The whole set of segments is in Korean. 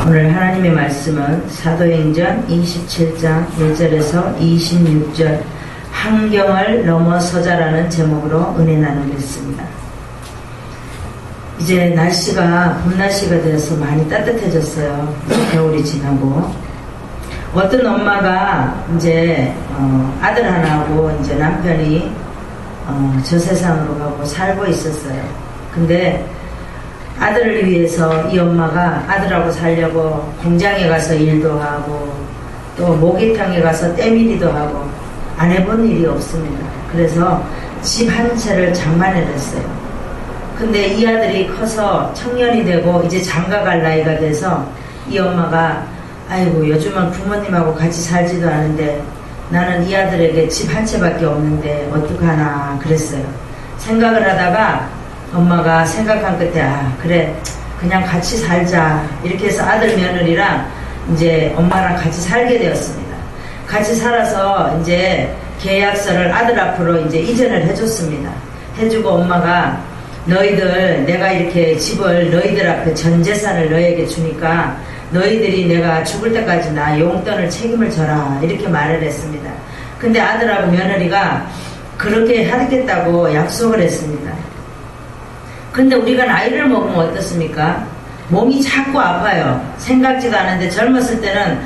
오늘 하나님의 말씀은 사도행전 27장 1절에서 26절 환경을 넘어서자라는 제목으로 은혜 나누겠습니다. 이제 날씨가 봄날씨가 되어서 많이 따뜻해졌어요. 겨울이 지나고 어떤 엄마가 이제 아들 하나하고 이제 남편이 저 세상으로 가고 살고 있었어요. 근데 아들을 위해서 이 엄마가 아들하고 살려고 공장에 가서 일도 하고 또 모기탕에 가서 때밀이도 하고 안 해본 일이 없습니다. 그래서 집 한 채를 장만해 냈어요. 근데 이 아들이 커서 청년이 되고 이제 장가갈 나이가 돼서 이 엄마가 아이고 요즘은 부모님하고 같이 살지도 않은데 나는 이 아들에게 집 한 채밖에 없는데 어떡하나 그랬어요. 생각을 하다가 엄마가 생각한 끝에 그래 그냥 같이 살자 이렇게 해서 아들 며느리랑 이제 엄마랑 같이 살게 되었습니다. 같이 살아서 이제 계약서를 아들 앞으로 이제 이전을 해줬습니다. 해주고 엄마가 너희들 내가 이렇게 집을 너희들 앞에 전 재산을 너희에게 주니까 너희들이 내가 죽을 때까지 나 용돈을 책임을 져라 이렇게 말을 했습니다. 근데 아들하고 며느리가 그렇게 하겠다고 약속을 했습니다. 근데 우리가 나이를 먹으면 어떻습니까? 몸이 자꾸 아파요. 생각지도 않은데 젊었을 때는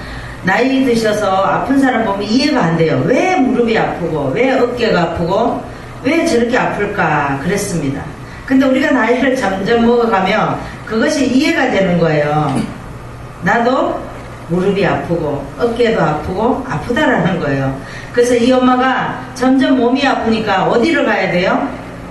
나이 드셔서 아픈 사람 보면 이해가 안 돼요. 왜 무릎이 아프고 왜 어깨가 아프고 왜 저렇게 아플까 그랬습니다. 근데 우리가 나이를 점점 먹어가면 그것이 이해가 되는 거예요. 나도 무릎이 아프고 어깨도 아프고 아프다라는 거예요. 그래서 이 엄마가 점점 몸이 아프니까 어디를 가야 돼요?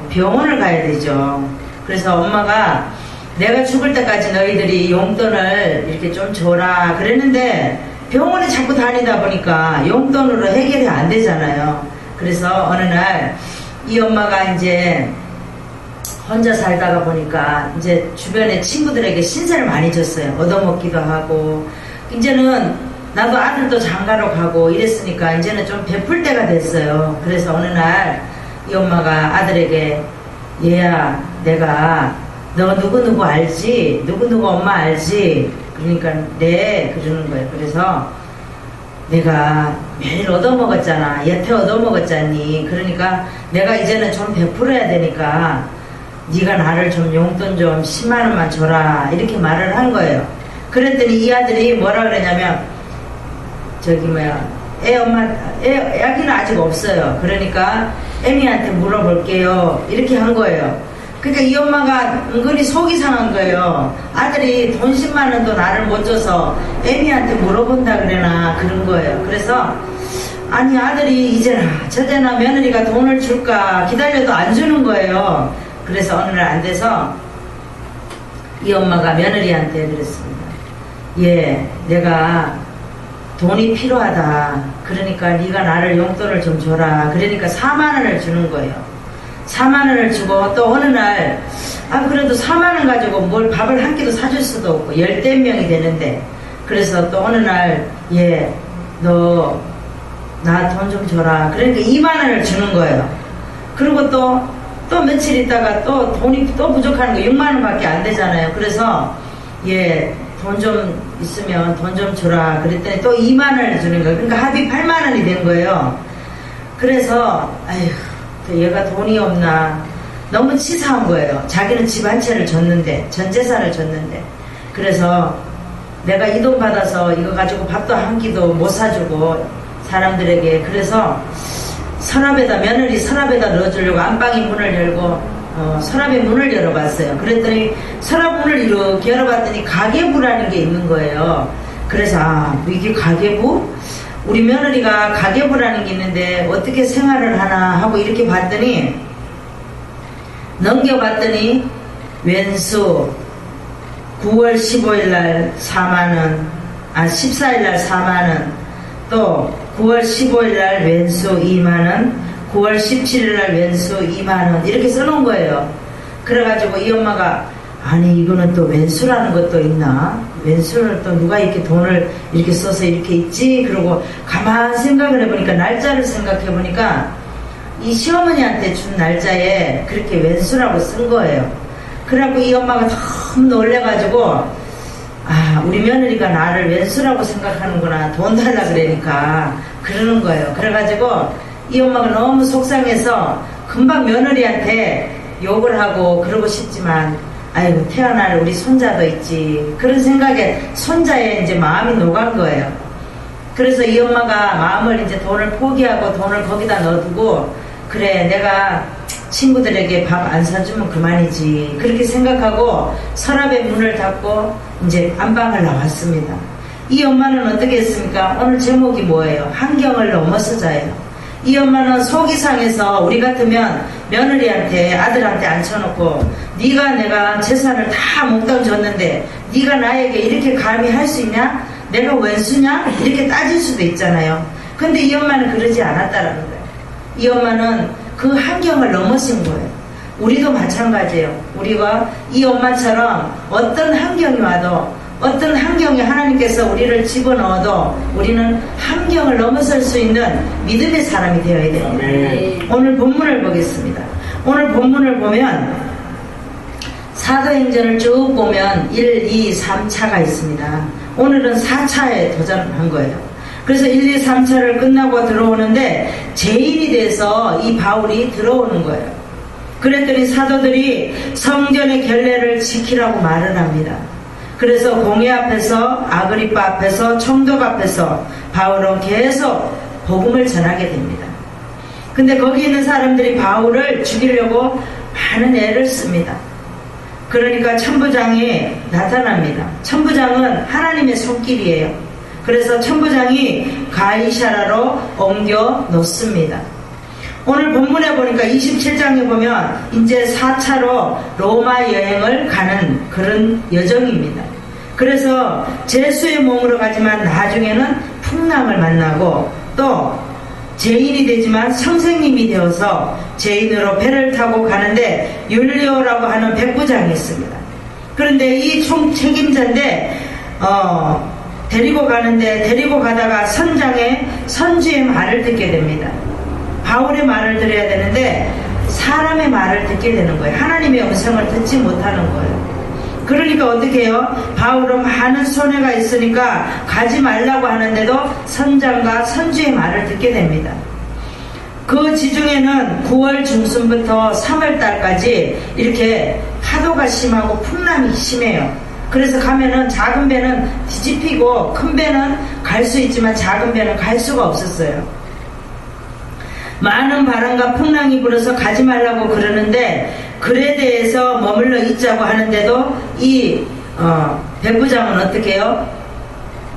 병원을 가야 되죠. 그래서 엄마가 내가 죽을 때까지 너희들이 용돈을 이렇게 좀 줘라 그랬는데 병원에 자꾸 다니다 보니까 용돈으로 해결이 안 되잖아요. 그래서 어느 날 이 엄마가 이제 혼자 살다가 보니까 이제 주변에 친구들에게 신세를 많이 졌어요. 얻어먹기도 하고 이제는 나도 아들도 장가로 가고 이랬으니까 이제는 좀 베풀 때가 됐어요. 그래서 어느 날 이 엄마가 아들에게 얘야 내가 너 누구누구 알지? 누구누구 엄마 알지? 그러니까 네 그러는 거예요. 그래서 내가 매일 얻어먹었잖아. 여태 얻어먹었잖니. 그러니까 내가 이제는 좀 베풀어야 되니까 네가 나를 좀 용돈 좀 10만원만 줘라 이렇게 말을 한 거예요. 그랬더니 이 아들이 뭐라 그러냐면 애 아기는 아직 없어요. 그러니까 애미한테 물어볼게요 이렇게 한 거예요. 그러니까 이 엄마가 은근히 속이 상한 거예요. 아들이 돈 10만원도 나를 못 줘서 애미한테 물어본다 그래나 그런 거예요. 그래서 아니 아들이 이제나 저제나 며느리가 돈을 줄까 기다려도 안 주는 거예요. 그래서 어느 날 안 돼서 이 엄마가 며느리한테 그랬습니다. 예, 내가 돈이 필요하다. 그러니까 네가 나를 용돈을 좀 줘라. 그러니까 4만원을 주는 거예요. 4만원을 주고 또 어느 날 그래도 4만원 가지고 뭘 밥을 한 끼도 사줄 수도 없고 열댓 명이 되는데 그래서 또 어느 날 예, 너 나 돈 좀 줘라. 그러니까 2만원을 주는 거예요. 그리고 또 며칠 있다가 또 돈이 또 부족한 거 6만원밖에 안 되잖아요. 그래서 예, 돈 좀 있으면 돈 좀 줘라. 그랬더니 또 2만원을 주는 거예요. 그러니까 합이 8만원이 된 거예요. 그래서 아휴 얘가 돈이 없나 너무 치사한 거예요. 자기는 집 한 채를 줬는데 전 재산을 줬는데 그래서 내가 이 돈 받아서 이거 가지고 밥도 한 끼도 못 사주고 사람들에게 그래서 며느리 서랍에다 넣어주려고 안방에 문을 열고 서랍에 문을 열어봤어요. 그랬더니 서랍 문을 이렇게 열어봤더니 가계부라는 게 있는 거예요. 그래서 이게 가계부? 우리 며느리가 가계부라는 게 있는데 어떻게 생활을 하나 하고 이렇게 봤더니 넘겨봤더니 왼수 9월 15일 날 4만원 14일 날 4만원 또 9월 15일 날 왼수 2만원 9월 17일 날 왼수 2만원 이렇게 써놓은 거예요. 그래가지고 이 엄마가 아니 이거는 또 왼수라는 것도 있나? 왼수를 또 누가 이렇게 돈을 이렇게 써서 이렇게 있지? 그러고 가만 생각을 해보니까 날짜를 생각해보니까 이 시어머니한테 준 날짜에 그렇게 왼수라고 쓴 거예요. 그래갖고 이 엄마가 너무 놀래가지고 우리 며느리가 나를 왼수라고 생각하는구나. 돈 달라 그러니까 그러는 거예요. 그래가지고 이 엄마가 너무 속상해서 금방 며느리한테 욕을 하고 그러고 싶지만 아이고 태어날 우리 손자도 있지 그런 생각에 손자의 이제 마음이 녹은 거예요. 그래서 이 엄마가 마음을 이제 돈을 포기하고 돈을 거기다 넣어두고 그래 내가 친구들에게 밥 안 사주면 그만이지 그렇게 생각하고 서랍에 문을 닫고 이제 안방을 나왔습니다. 이 엄마는 어떻게 했습니까? 오늘 제목이 뭐예요? 환경을 넘어서 자요. 이 엄마는 속이 상해서 우리 같으면 며느리한테 아들한테 앉혀놓고 네가 내가 재산을 다 몽땅 줬는데 네가 나에게 이렇게 감히 할 수 있냐? 내가 왼수냐? 이렇게 따질 수도 있잖아요. 근데 이 엄마는 그러지 않았다라는 거예요. 이 엄마는 그 환경을 넘어선 거예요. 우리도 마찬가지예요. 우리가 이 엄마처럼 어떤 환경이 와도 어떤 환경에 하나님께서 우리를 집어넣어도 우리는 환경을 넘어설 수 있는 믿음의 사람이 되어야 됩니다. 네. 오늘 본문을 보겠습니다. 오늘 본문을 보면 사도행전을 쭉 보면 1, 2, 3차가 있습니다. 오늘은 4차에 도전한 거예요. 그래서 1, 2, 3차를 끝나고 들어오는데 죄인이 돼서 이 바울이 들어오는 거예요. 그랬더니 사도들이 성전의 결례를 지키라고 말을 합니다. 그래서 공회 앞에서 아그리빠 앞에서 총독 앞에서 바울은 계속 복음을 전하게 됩니다. 근데 거기 있는 사람들이 바울을 죽이려고 많은 애를 씁니다. 그러니까 천부장이 나타납니다. 천부장은 하나님의 손길이에요. 그래서 천부장이 가이사라로 옮겨 놓습니다. 오늘 본문에 보니까 27장에 보면 이제 4차로 로마 여행을 가는 그런 여정입니다. 그래서 제수의 몸으로 가지만 나중에는 풍랑을 만나고 또 죄인이 되지만 선생님이 되어서 죄인으로 배를 타고 가는데 율리오라고 하는 백부장이 있습니다. 그런데 이 총책임자인데 데리고 가다가 선장의 선주의 말을 듣게 됩니다. 바울의 말을 들어야 되는데 사람의 말을 듣게 되는 거예요. 하나님의 음성을 듣지 못하는 거예요. 그러니까 어떻게 해요? 바울은 많은 손해가 있으니까 가지 말라고 하는데도 선장과 선주의 말을 듣게 됩니다. 그 지중해는 9월 중순부터 3월 달까지 이렇게 파도가 심하고 풍랑이 심해요. 그래서 가면은 작은 배는 뒤집히고 큰 배는 갈 수 있지만 작은 배는 갈 수가 없었어요. 많은 바람과 풍랑이 불어서 가지 말라고 그러는데 글에 대해서 머물러 있자고 하는데도 이 백부장은 어떻게 해요?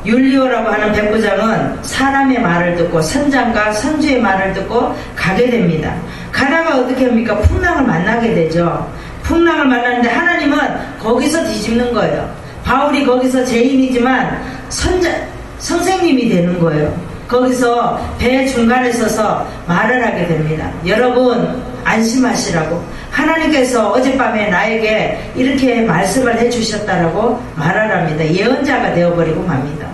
율리오라고 하는 백부장은 사람의 말을 듣고 선장과 선주의 말을 듣고 가게 됩니다. 가다가 어떻게 합니까? 풍랑을 만나게 되죠. 풍랑을 만나는데 하나님은 거기서 뒤집는 거예요. 바울이 거기서 죄인이지만 선생님이 되는 거예요. 거기서 배 중간에 서서 말을 하게 됩니다. 여러분 안심하시라고 하나님께서 어젯밤에 나에게 이렇게 말씀을 해주셨다라고 말을 합니다. 예언자가 되어버리고 맙니다.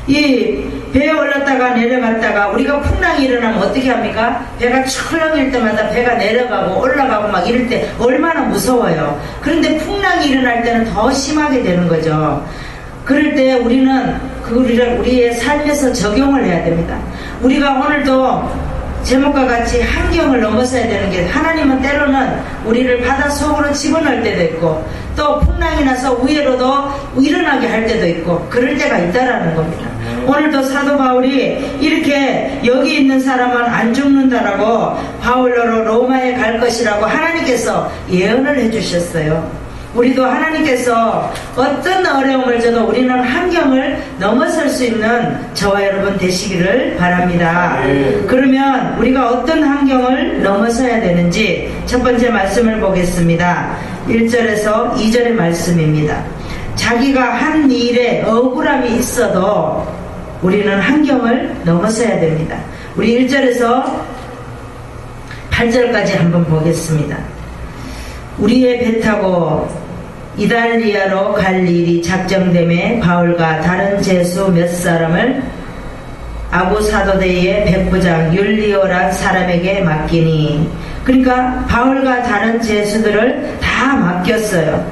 이 배에 올랐다가 내려갔다가 우리가 풍랑이 일어나면 어떻게 합니까? 배가 출렁일 때마다 배가 내려가고 올라가고 막 이럴 때 얼마나 무서워요. 그런데 풍랑이 일어날 때는 더 심하게 되는 거죠. 그럴 때 우리는 그거를 우리의 삶에서 적용을 해야 됩니다. 우리가 오늘도 제목과 같이 환경을 넘어서야 되는 게 하나님은 때로는 우리를 바다 속으로 집어넣을 때도 있고 또 풍랑이 나서 위로도 일어나게 할 때도 있고 그럴 때가 있다라는 겁니다. 오늘도 사도 바울이 이렇게 여기 있는 사람은 안 죽는다라고 바울로로 로마에 갈 것이라고 하나님께서 예언을 해주셨어요. 우리도 하나님께서 어떤 어려움을 줘도 우리는 환경을 넘어설 수 있는 저와 여러분 되시기를 바랍니다. 그러면 우리가 어떤 환경을 넘어서야 되는지 첫 번째 말씀을 보겠습니다. 1절에서 2절의 말씀입니다. 자기가 한 일에 억울함이 있어도 우리는 환경을 넘어서야 됩니다. 우리 1절에서 8절까지 한번 보겠습니다. 우리의 배 타고 이달리아로 갈 일이 작정됨에 바울과 다른 제수 몇 사람을 아부사도대의 백부장 율리오란 사람에게 맡기니, 그러니까 바울과 다른 제수들을 다 맡겼어요.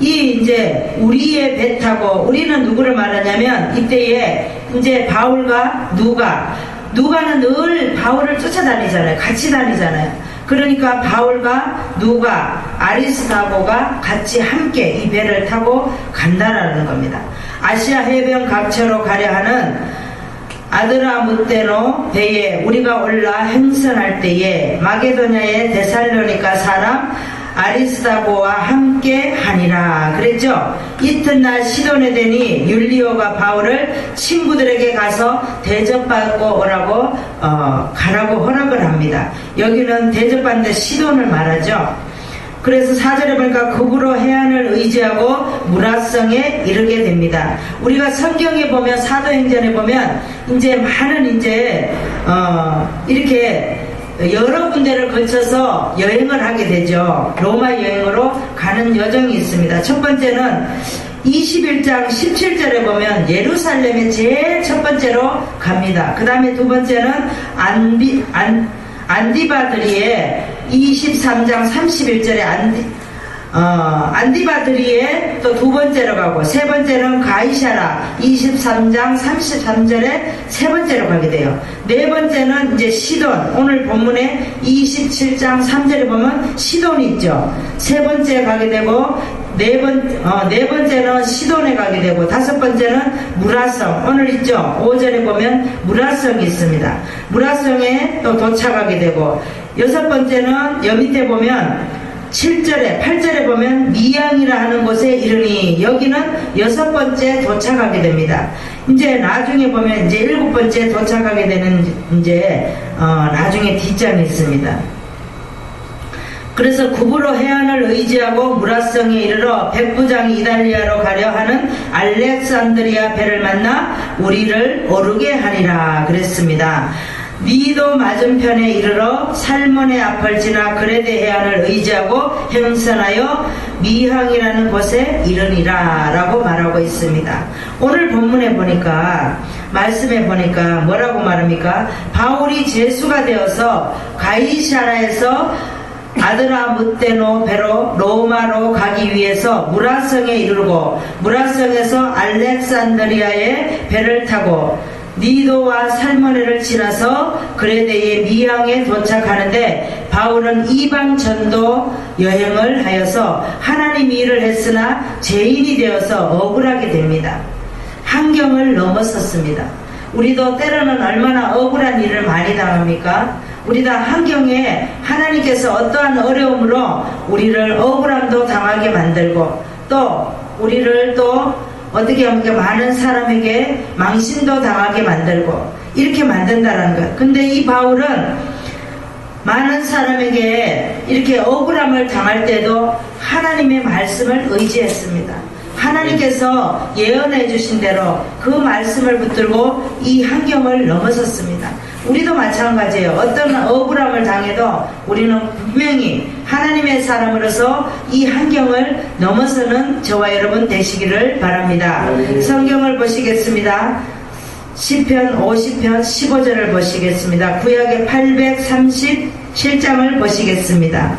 이 이제 우리의 배 타고, 우리는 누구를 말하냐면 이때에 이제 바울과 누가는 늘 바울을 쫓아다니잖아요. 같이 다니잖아요. 그러니까 바울과 아리스다고가 같이 함께 이 배를 타고 간다라는 겁니다. 아시아 해변 각처로 가려 하는 아드라무테노 배에 우리가 올라 행선할 때에 마게도냐의 데살로니가 사람 아리스다고와 함께 하니라 그랬죠. 이튿날 시돈에 되니 율리오가 바울을 친구들에게 가서 대접받고 오라고 가라고 허락을 합니다. 여기는 대접받는데 시돈을 말하죠. 그래서 4절에 보니까 급으로 해안을 의지하고 무라성에 이르게 됩니다. 우리가 성경에 보면 사도행전에 보면 이제 많은 이제 이렇게 여러 군데를 거쳐서 여행을 하게 되죠. 로마 여행으로 가는 여정이 있습니다. 첫 번째는 21장 17절에 보면 예루살렘에 제일 첫 번째로 갑니다. 그 다음에 두 번째는 안디바드리에 23장 31절에 안디바드리에 또 두 번째로 가고, 세 번째는 가이샤라 23장 33절에 세 번째로 가게 돼요. 네 번째는 이제 시돈, 오늘 본문에 27장 3절에 보면 시돈이 있죠. 세 번째 가게 되고, 네 번째는 시돈에 가게 되고, 다섯 번째는 무라성, 오늘 있죠. 5절에 보면 무라성이 있습니다. 무라성에 또 도착하게 되고, 여섯 번째는 여 밑에 보면 7절에 8절에 보면 미양이라 하는 곳에 이르니, 여기는 여섯 번째 도착하게 됩니다. 이제 나중에 보면 이제 일곱 번째 도착하게 되는 이제 나중에 뒷장이 있습니다. 그래서 국으로 해안을 의지하고 무라성에 이르러 백부장이 이달리아로 가려 하는 알렉산드리아 배를 만나 우리를 오르게 하리라 그랬습니다. 니도 맞은편에 이르러 살몬의 앞을 지나 그레데 해안을 의지하고 행선하여 미항이라는 곳에 이르니라 라고 말하고 있습니다. 오늘 본문에 보니까, 말씀에 보니까 뭐라고 말합니까? 바울이 제수가 되어서 가이사라에서 아드라무테노 배로 로마로 가기 위해서 무라성에 이르고, 무라성에서 알렉산드리아의 배를 타고 니도와 살모네를 지나서 그레데의 미항에 도착하는데, 바울은 이방 전도 여행을 하여서 하나님 일을 했으나 죄인이 되어서 억울하게 됩니다. 환경을 넘어섰습니다. 우리도 때로는 얼마나 억울한 일을 많이 당합니까? 우리 다 환경에 하나님께서 어떠한 어려움으로 우리를 억울함도 당하게 만들고, 또 우리를 또 어떻게 하면 많은 사람에게 망신도 당하게 만들고 이렇게 만든다는 거예요. 근데 이 바울은 많은 사람에게 이렇게 억울함을 당할 때도 하나님의 말씀을 의지했습니다. 하나님께서 예언해 주신 대로 그 말씀을 붙들고 이 환경을 넘어섰습니다. 우리도 마찬가지예요. 어떤 억울함을 당해도 우리는 분명히 하나님의 사람으로서 이 환경을 넘어서는 저와 여러분 되시기를 바랍니다. 성경을 보시겠습니다. 시편 50편 15절을 보시겠습니다. 구약의 837장을 보시겠습니다.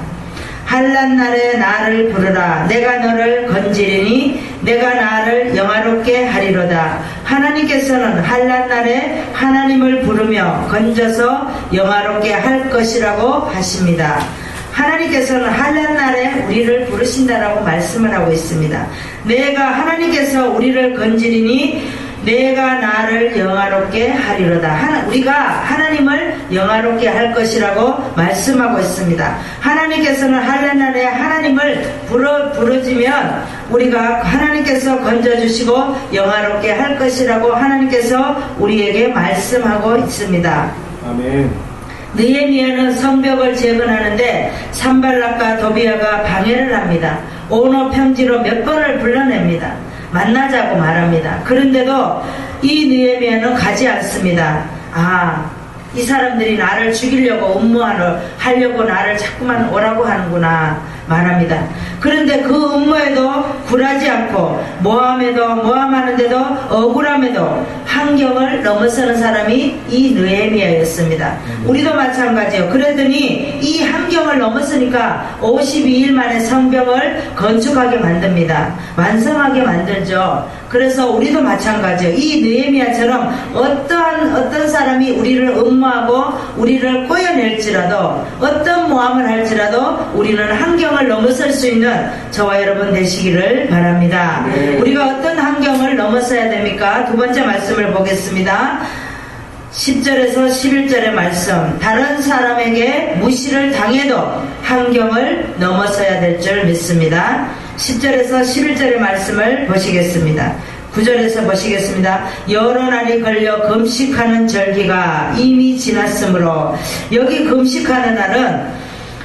한란 날에 나를 부르라. 내가 너를 건지리니 내가 나를 영화롭게 하리로다. 하나님께서는 한란 날에 하나님을 부르며 건져서 영화롭게 할 것이라고 하십니다. 하나님께서는 한란 날에 우리를 부르신다라고 말씀을 하고 있습니다. 하나님께서 우리를 건지리니 내가 나를 영화롭게 하리로다. 우리가 하나님을 영화롭게 할 것이라고 말씀하고 있습니다. 하나님께서는 한란 날에 하나님을 부르지면 우리가 하나님께서 건져주시고 영화롭게 할 것이라고 하나님께서 우리에게 말씀하고 있습니다. 아멘. 느헤미야는 성벽을 재건하는데 산발락과 도비아가 방해를 합니다. 오너 편지로 몇 번을 불러냅니다. 만나자고 말합니다. 그런데도 이 느헤미야는 가지 않습니다. 이 사람들이 나를 죽이려고 하려고 나를 자꾸만 오라고 하는구나 말합니다. 그런데 그 음모에도 굴하지 않고 모함하는데도 억울함에도 환경을 넘어서는 사람이 이 느헤미야였습니다. 우리도 마찬가지예요. 그러더니 이 환경을 넘었으니까 52일 만에 성벽을 건축하게 만듭니다. 완성하게 만들죠. 그래서 우리도 마찬가지예요. 이 느헤미야처럼 어떤 사람이 우리를 음모하고 우리를 꼬여낼지라도 어떤 모함을 할지라도 우리는 환경을 넘어설 수 있는 저와 여러분 되시기를 바랍니다. 우리가 어떤 환경을 넘어서야 됩니까? 두 번째 말씀을 보겠습니다. 10절에서 11절의 말씀. 다른 사람에게 무시를 당해도 환경을 넘어서야 될 줄 믿습니다. 10절에서 11절의 말씀을 보시겠습니다. 9절에서 보시겠습니다. 여러 날이 걸려 금식하는 절기가 이미 지났으므로, 여기 금식하는 날은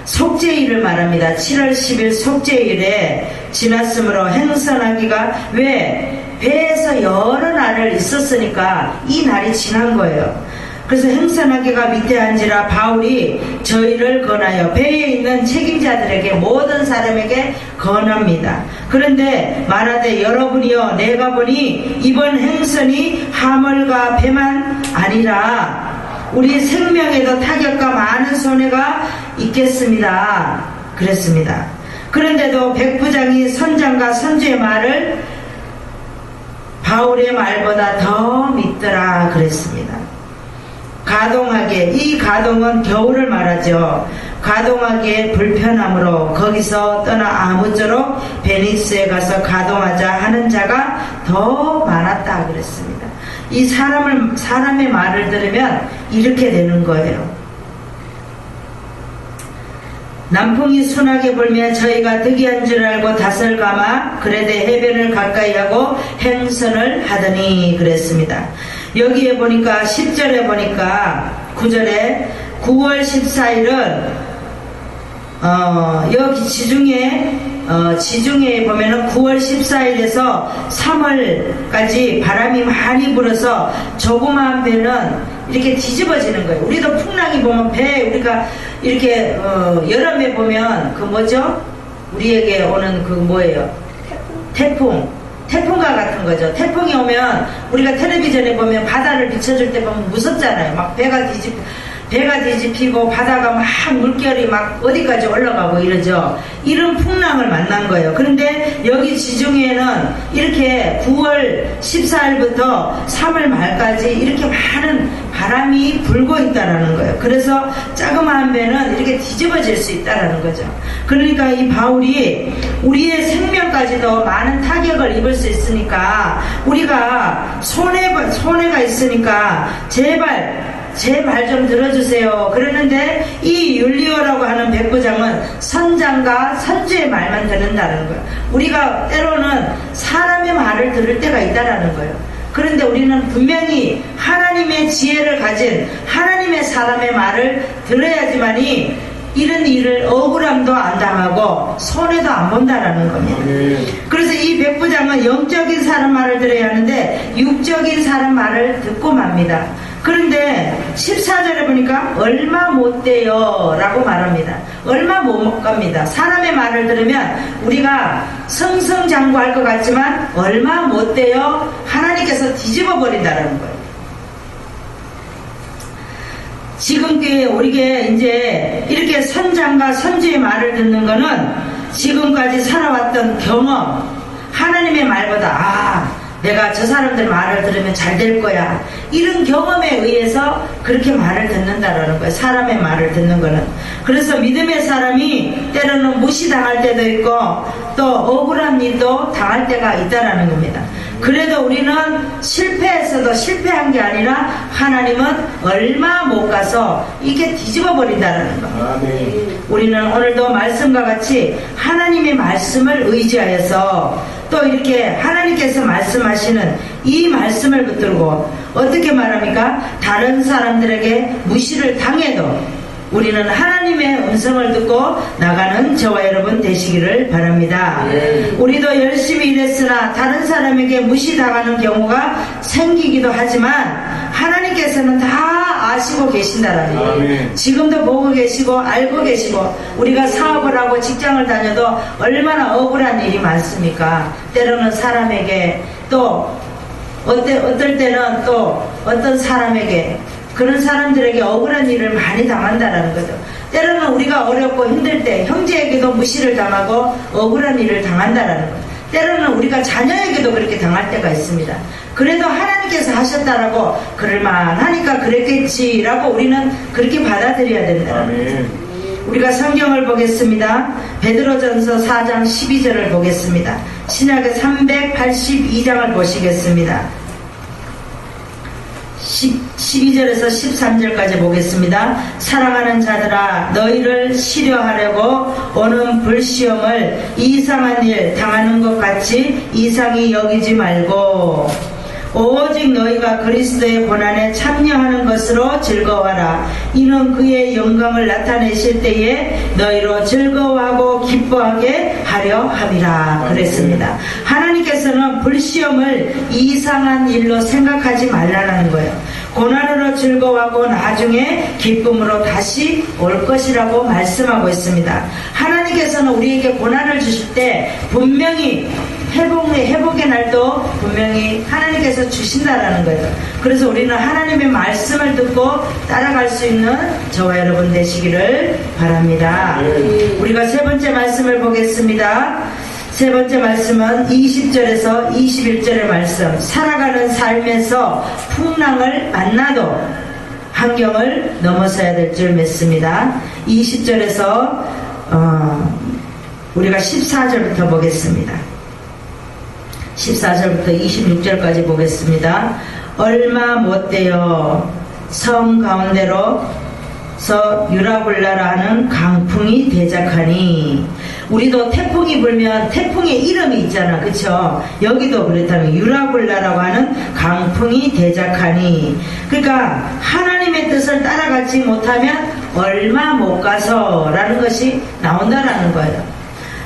속죄일을 말합니다. 7월 10일 속죄일에 지났으므로 행선하기가, 왜? 배에서 여러 날을 있었으니까 이 날이 지난 거예요. 그래서 행선하기가 밑에 앉으라 바울이 저희를 권하여 배에 있는 책임자들에게 모든 사람에게 권합니다. 그런데 말하되 여러분이여 내가 보니 이번 행선이 하물과 배만 아니라 우리 생명에도 타격과 많은 손해가 있겠습니다. 그랬습니다. 그런데도 백부장이 선장과 선주의 말을 바울의 말보다 더 믿더라 그랬습니다. 가동하게, 이 가동은 겨울을 말하죠. 가동하기에 불편함으로 거기서 떠나 아무쪼록 베니스에 가서 가동하자 하는 자가 더 많았다 그랬습니다. 이 사람의 말을 들으면 이렇게 되는 거예요. 남풍이 순하게 불며 저희가 득이한 줄 알고 닷을 감아 그레데 해변을 가까이 하고 행선을 하더니 그랬습니다. 여기에 보니까 10절에 보니까 9절에 9월 14일은 여기 지중해에 보면은 9월 14일에서 3월까지 바람이 많이 불어서 조그마한 배는 이렇게 뒤집어지는 거예요. 우리도 풍랑이 보면 우리가 이렇게 여름에 보면 그 뭐죠? 우리에게 오는 그 뭐예요? 태풍과 같은 거죠. 태풍이 오면 우리가 텔레비전에 보면 바다를 비춰줄 때 보면 무섭잖아요. 막 배가 뒤집히고 바다가 막 물결이 막 어디까지 올라가고 이러죠. 이런 풍랑을 만난 거예요. 그런데 여기 지중해에는 이렇게 9월 14일부터 3월 말까지 이렇게 많은 바람이 불고 있다라는 거예요. 그래서 자그마한 배는 이렇게 뒤집어질 수 있다라는 거죠. 그러니까 이 바울이 우리의 생명까지도 많은 타격을 입을 수 있으니까 우리가 손해가 있으니까 제발 제 말 좀 들어주세요. 그러는데 이 율리오라고 하는 백부장은 선장과 선주의 말만 듣는다는 거예요. 우리가 때로는 사람의 말을 들을 때가 있다라는 거예요. 그런데 우리는 분명히 하나님의 지혜를 가진 하나님의 사람의 말을 들어야지만이 이런 일을 억울함도 안 당하고 손해도 안 본다라는 겁니다. 그래서 이 백부장은 영적인 사람 말을 들어야 하는데 육적인 사람 말을 듣고 맙니다. 그런데 14절에 보니까 얼마 못 돼요 라고 말합니다. 얼마 못 갑니다. 사람의 말을 들으면 우리가 승승장구할 것 같지만 얼마 못 돼요. 하나님께서 뒤집어 버린다는 거예요. 지금 우리가 이제 이렇게 선장과 선주의 말을 듣는 거는 지금까지 살아왔던 경험, 하나님의 말보다 내가 저 사람들 말을 들으면 잘 될 거야, 이런 경험에 의해서 그렇게 말을 듣는다라는 거예요. 사람의 말을 듣는 거는. 그래서 믿음의 사람이 때로는 무시당할 때도 있고 또 억울한 일도 당할 때가 있다라는 겁니다. 그래도 우리는 실패했어도 실패한 게 아니라 하나님은 얼마 못 가서 이게 뒤집어 버린다는 겁니다. 우리는 오늘도 말씀과 같이 하나님의 말씀을 의지하여서 또 이렇게 하나님께서 말씀하시는 이 말씀을 붙들고 어떻게 말합니까? 다른 사람들에게 무시를 당해도 우리는 하나님의 음성을 듣고 나가는 저와 여러분 되시기를 바랍니다. 우리도 열심히 일했으나 다른 사람에게 무시당하는 경우가 생기기도 하지만 하나님께서는 다 아시고 계신다라는 거예요. 지금도 보고 계시고 알고 계시고, 우리가 사업을 하고 직장을 다녀도 얼마나 억울한 일이 많습니까? 때로는 사람에게 또 어떨 때는 또 어떤 사람에게, 그런 사람들에게 억울한 일을 많이 당한다는 거죠. 때로는 우리가 어렵고 힘들 때 형제에게도 무시를 당하고 억울한 일을 당한다는 거죠. 때로는 우리가 자녀에게도 그렇게 당할 때가 있습니다. 그래도 하나님께서 하셨다라고 그럴만하니까 그랬겠지라고 우리는 그렇게 받아들여야 된다는 거죠. 우리가 성경을 보겠습니다. 베드로전서 4장 12절을 보겠습니다. 신약의 382장을 보시겠습니다. 12절에서 13절까지 보겠습니다. 사랑하는 자들아, 너희를 시려하려고 오는 불시험을 이상한 일 당하는 것 같이 이상히 여기지 말고 오직 너희가 그리스도의 고난에 참여하는 것으로 즐거워하라. 이는 그의 영광을 나타내실 때에 너희로 즐거워하고 기뻐하게 하려 함이라 그랬습니다. 하나님께서는 불시험을 이상한 일로 생각하지 말라는 거예요. 고난으로 즐거워하고 나중에 기쁨으로 다시 올 것이라고 말씀하고 있습니다. 하나님께서는 우리에게 고난을 주실 때 분명히 회복의 날도 분명히 하나님께서 주신다라는 거예요. 그래서 우리는 하나님의 말씀을 듣고 따라갈 수 있는 저와 여러분 되시기를 바랍니다. 우리가 세 번째 말씀을 보겠습니다. 세 번째 말씀은 20절에서 21절의 말씀. 살아가는 삶에서 풍랑을 만나도 환경을 넘어서야 될 줄 믿습니다. 20절에서 우리가 14절부터 보겠습니다. 14절부터 26절까지 보겠습니다. 얼마 못되어 섬 가운데로서 유라굴라라 하는 강풍이 대작하니, 우리도 태풍이 불면 태풍의 이름이 있잖아, 그쵸? 여기도 그렇다면 유라굴라라고 하는 강풍이 대작하니, 그러니까 하나님의 뜻을 따라가지 못하면 얼마 못 가서 라는 것이 나온다라는 거예요.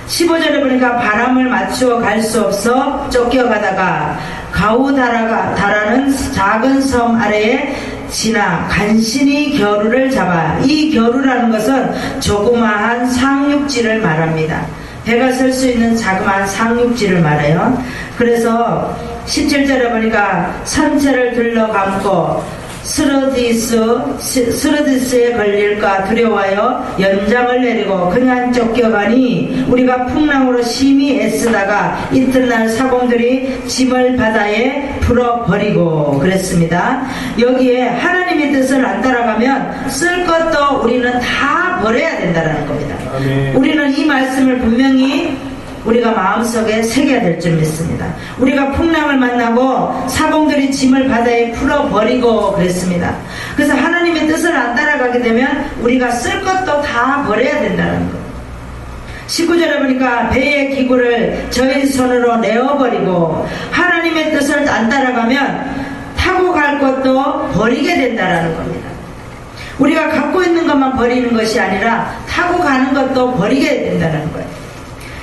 15절에 보니까 바람을 맞추어 갈 수 없어 쫓겨가다가 가우다라는 작은 섬 아래에 지나 간신히 겨루를 잡아. 이 겨루라는 것은 조그마한 상륙지를 말합니다. 배가 쓸 수 있는 자그마한 상륙지를 말해요. 그래서 17절에 보니까 선체를 들러감고 스르디스에 걸릴까 두려워하여 연장을 내리고 그냥 쫓겨가니, 우리가 풍랑으로 심히 애쓰다가 이튿날 사공들이 짐을 바다에 풀어버리고 그랬습니다. 여기에 하나님의 뜻을 안 따라가면 쓸 것도 우리는 다 버려야 된다는 겁니다. 아멘. 우리는 이 말씀을 분명히 우리가 마음속에 새겨야 될 줄 믿습니다. 우리가 풍랑을 만나고 사공들이 짐을 바다에 풀어버리고 그랬습니다. 그래서 하나님의 뜻을 안 따라가게 되면 우리가 쓸 것도 다 버려야 된다는 거예요. 19절에 보니까 배의 기구를 저희 손으로 내어버리고, 하나님의 뜻을 안 따라가면 타고 갈 것도 버리게 된다는 겁니다. 우리가 갖고 있는 것만 버리는 것이 아니라 타고 가는 것도 버리게 된다는 거예요.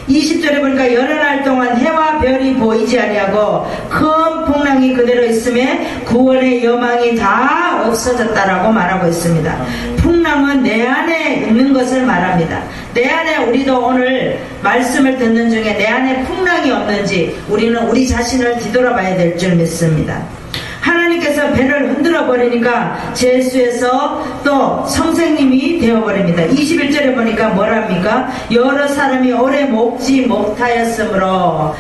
20절에 보니까 여러 날 동안 해와 별이 보이지 아니하고 큰 풍랑이 그대로 있음에 구원의 여망이 다 없어졌다라고 말하고 있습니다. 풍랑은 내 안에 있는 것을 말합니다. 내 안에, 우리도 오늘 말씀을 듣는 중에 내 안에 풍랑이 없는지 우리는 우리 자신을 뒤돌아봐야 될 줄 믿습니다. 하나님께서 배를 흔들어 버리니까 제수에서 또 선생님이 되어버립니다. 21절에 보니까 뭐랍니까? 여러 사람이 오래 먹지 못하였으므로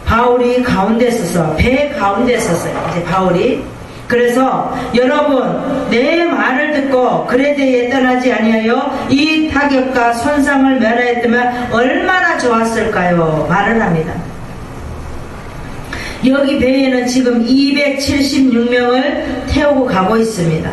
바울이 가운데 서서, 배 가운데 섰어요. 이제 바울이. 그래서 여러분, 내 말을 듣고 그레데에 떠나지 아니하여 이 타격과 손상을 면하였다면 얼마나 좋았을까요? 말을 합니다. 여기 배에는 지금 276명을 태우고 가고 있습니다.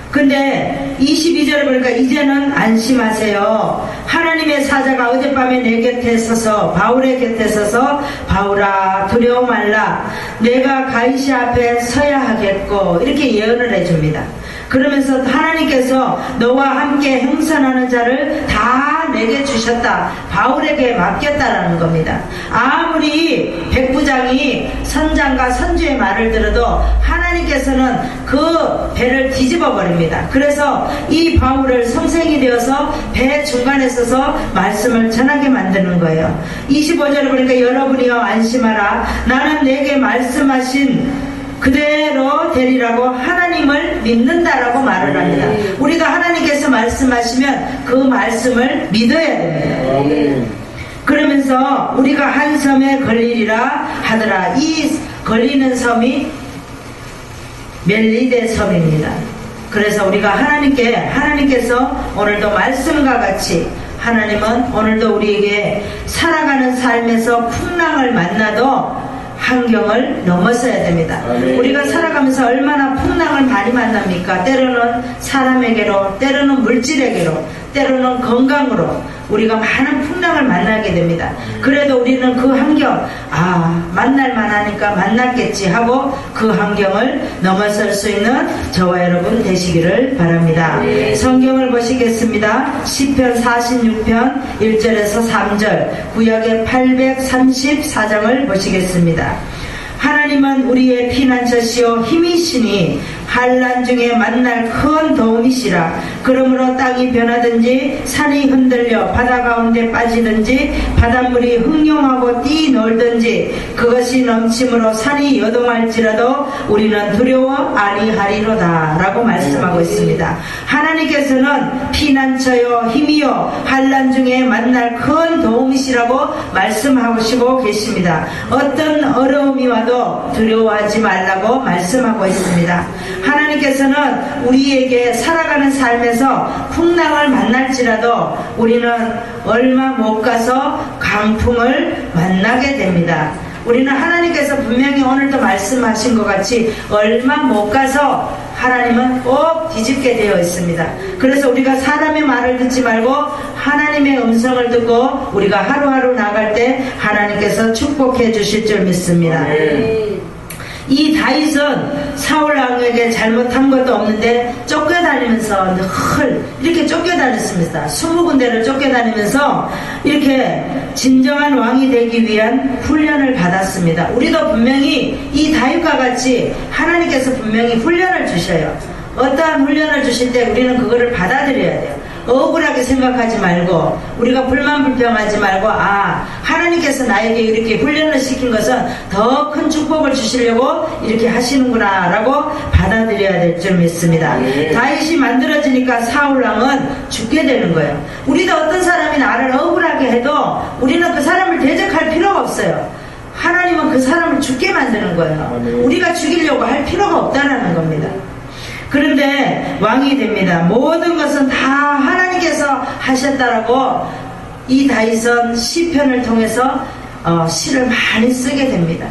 근데 22절에 보니까 이제는 안심하세요. 하나님의 사자가 어젯밤에 내 곁에 서서, 바울의 곁에 서서, 바울아 두려워 말라, 내가 가이사 앞에 서야 하겠고, 이렇게 예언을 해줍니다. 그러면서 하나님께서 너와 함께 행선하는 자를 다 내게 주셨다. 바울에게 맡겼다라는 겁니다. 아무리 백부장이 선장과 선주의 말을 들어도 하나님께서는 그 배를 뒤집어 버립니다. 그래서 이 바울을 성생이 되어서 배 중간에 서서 말씀을 전하게 만드는 거예요. 25절에 보니까 여러분이여 안심하라. 나는 내게 말씀하신 그대로 되리라고 하나님을 믿는다라고 말을 합니다. 우리가 하나님께서 말씀하시면 그 말씀을 믿어야 됩니다. 그러면서 우리가 한 섬에 걸리리라 하더라. 이 걸리는 섬이 멜리데 섬입니다. 그래서 우리가 하나님께서 오늘도 말씀과 같이 하나님은 오늘도 우리에게 살아가는 삶에서 풍랑을 만나도 환경을 넘어서야 됩니다. 우리가 살아가면서 얼마나 풍랑을 많이 만납니까? 때로는 사람에게로, 때로는 물질에게로, 때로는 건강으로 우리가 많은 풍랑을 만나게 됩니다. 그래도 우리는 그 환경, 만날만 하니까 만났겠지 하고 그 환경을 넘어설 수 있는 저와 여러분 되시기를 바랍니다. 성경을 보시겠습니다. 시편 46편 1절에서 3절, 구약의 834장을 보시겠습니다. 하나님은 우리의 피난처시요 힘이시니 환난 중에 만날 큰 도움이시라. 그러므로 땅이 변하든지 산이 흔들려 바다 가운데 빠지든지 바닷물이 흥룡하고 뛰놀든지 그것이 넘침으로 산이 요동할지라도 우리는 두려워 아니하리로다 라고 말씀하고 있습니다. 하나님께서는 피난처요 힘이요 환난 중에 만날 큰 도움이시라고 말씀하시고 계십니다. 어떤 어려움이 와도 두려워하지 말라고 말씀하고 있습니다. 하나님께서는 우리에게 살아가는 삶에서 풍랑을 만날지라도 우리는 얼마 못 가서 강풍을 만나게 됩니다. 우리는 하나님께서 분명히 오늘도 말씀하신 것 같이 얼마 못 가서 하나님은 꼭 뒤집게 되어 있습니다. 그래서 우리가 사람의 말을 듣지 말고 하나님의 음성을 듣고 우리가 하루하루 나갈 때 하나님께서 축복해 주실 줄 믿습니다. 이 다윗은 사울 왕에게 잘못한 것도 없는데 쫓겨다니면서 이렇게 쫓겨다녔습니다. 20군데를 쫓겨다니면서 이렇게 진정한 왕이 되기 위한 훈련을 받았습니다. 우리도 분명히 이 다윗과 같이 하나님께서 분명히 훈련을 주셔요. 어떠한 훈련을 주실 때 우리는 그거를 받아들여야 돼요. 억울하게 생각하지 말고 우리가 불만불평하지 말고 하나님께서 나에게 이렇게 훈련을 시킨 것은 더 큰 축복을 주시려고 이렇게 하시는구나 라고 받아들여야 될 줄 믿습니다. 다윗이 만들어지니까 사울왕은 죽게 되는 거예요. 우리도 어떤 사람이 나를 억울하게 해도 우리는 그 사람을 대적할 필요가 없어요. 하나님은 그 사람을 죽게 만드는 거예요. 우리가 죽이려고 할 필요가 없다라는 겁니다. 그런데 왕이 됩니다. 모든 것은 다 하나님께서 하셨다라고 이 다윗은 시편을 통해서 시를 많이 쓰게 됩니다.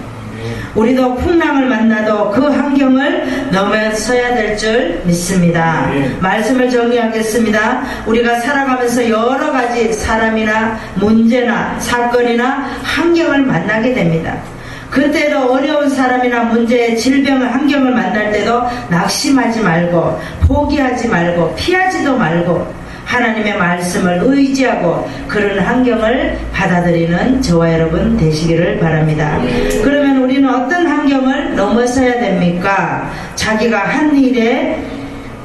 우리도 풍랑을 만나도 그 환경을 넘어서야 될 줄 믿습니다. 말씀을 정리하겠습니다. 우리가 살아가면서 여러 가지 사람이나 문제나 사건이나 환경을 만나게 됩니다. 그때도 어려운 사람이나 문제, 질병을 환경을 만날 때도 낙심하지 말고 포기하지 말고 피하지도 말고 하나님의 말씀을 의지하고 그런 환경을 받아들이는 저와 여러분 되시기를 바랍니다. 그러면 우리는 어떤 환경을 넘어서야 됩니까? 자기가 한 일에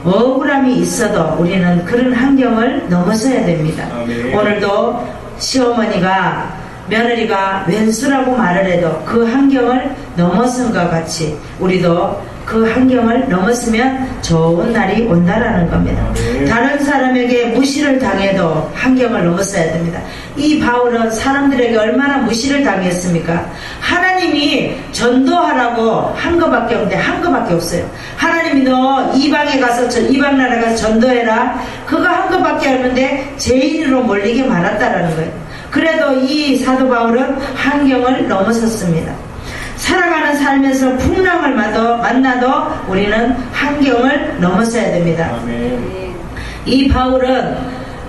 억울함이 있어도 우리는 그런 환경을 넘어서야 됩니다. 오늘도 시어머니가 며느리가 왼수라고 말을 해도 그 환경을 넘어선 것 같이 우리도 그 환경을 넘었으면 좋은 날이 온다라는 겁니다. 다른 사람에게 무시를 당해도 환경을 넘었어야 됩니다. 이 바울은 사람들에게 얼마나 무시를 당했습니까? 하나님이 전도하라고 한 것밖에 없는데 한 것밖에 없어요. 하나님이 너 이방에 가서 이방 나라 가서 전도해라 그거 한 것밖에 없는데 죄인으로 몰리게 말았다라는 거예요. 그래도 이 사도 바울은 환경을 넘어섰습니다. 살아가는 삶에서 풍랑을 만나도 우리는 환경을 넘어서야 됩니다. 이 바울은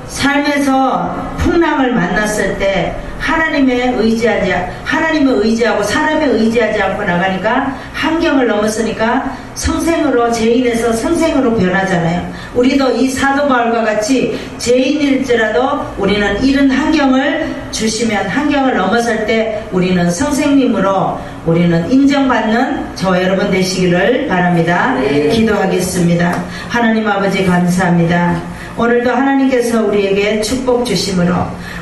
삶에서 풍랑을 만났을 때 하나님을 의지하고 사람에 의지하지 않고 나가니까 환경을 넘어서니까 성생으로 죄인에서 성생으로 변하잖아요. 우리도 이 사도 바울과 같이 죄인일지라도 우리는 이런 환경을 주시면 환경을 넘어설 때 우리는 성생님으로 우리는 인정받는 저와 여러분 되시기를 바랍니다. 네. 기도하겠습니다. 하나님 아버지 감사합니다. 오늘도 하나님께서 우리에게 축복 주심으로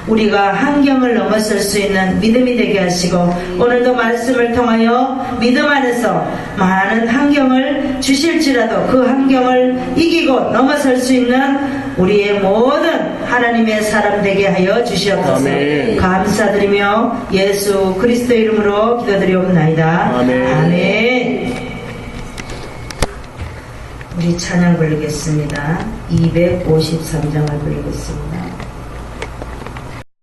우리가 환경을 넘어설 수 있는 믿음이 되게 하시고 오늘도 말씀을 통하여 믿음 안에서 많은 환경을 주실지라도 그 환경을 이기고 넘어설 수 있는 우리의 모든 하나님의 사람 되게 하여 주시옵소서. 아멘. 감사드리며 예수 그리스도 이름으로 기도드리옵나이다. 아멘. 아멘. 우리 찬양 부르겠습니다. 253장을 부르겠습니다.